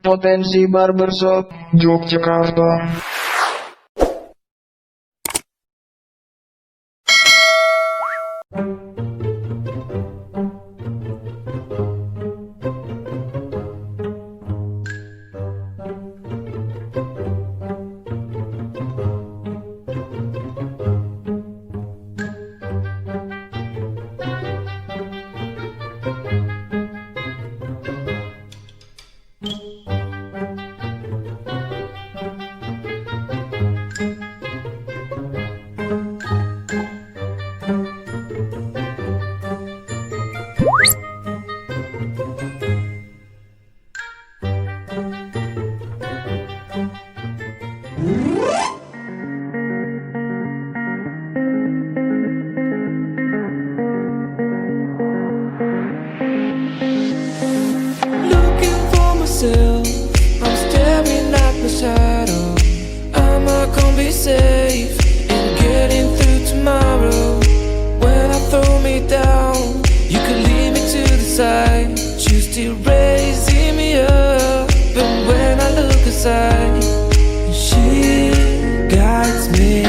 Potensi barbershop Yogyakarta. I'm staring at my shadow. Am I gonna be safe in getting through tomorrow? When I throw me down, you could lead me to the side. You still raising me up, but when I look aside, she guides me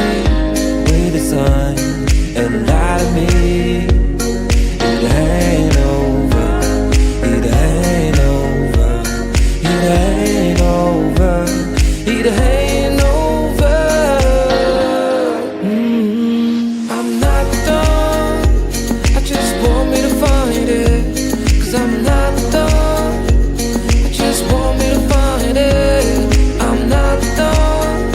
with a sign and light of me. It ain't over, it ain't over, it ain't over, it ain't over. I'm not done, I just want me to find it. Cause I'm not done, I just want me to find it. I'm not done,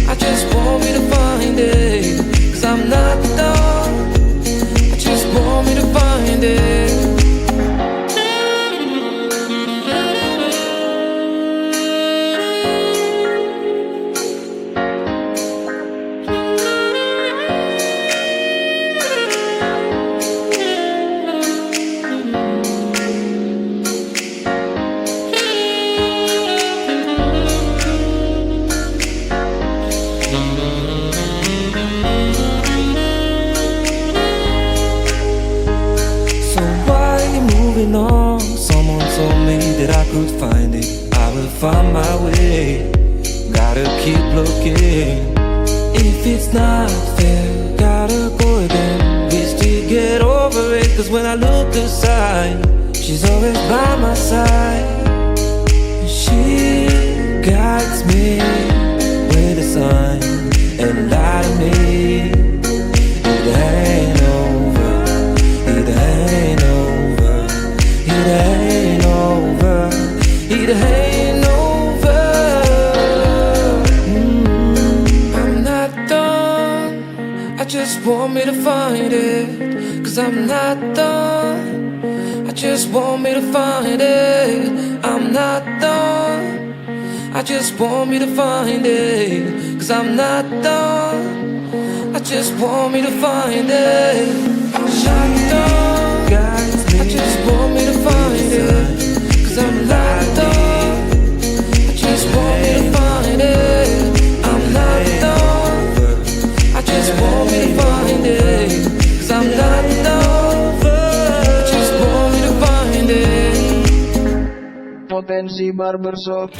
I just want me to find it. Cause I'm not done, I just want me to find it. On. Someone told me that I could find it. I will find my way. Gotta keep looking. If it's not there, gotta go again. We still get over it. Cause when I look aside, she's always by my side. She guides me with a sign and light of me. It ain't over, it ain't over, it ain't over, it ain't over. I'm not done, I just want me to find it. Cause I'm not done, I just want me to find it. I'm not done, I just want me to find it. Cause I'm not done, I just want me to find it. I'm not done, I just want me to find it. Cause I'm not done, I just want me to find it. I'm not done, I just want me to find it. Cause I'm not done, I just want me to find it. Potensi barbershop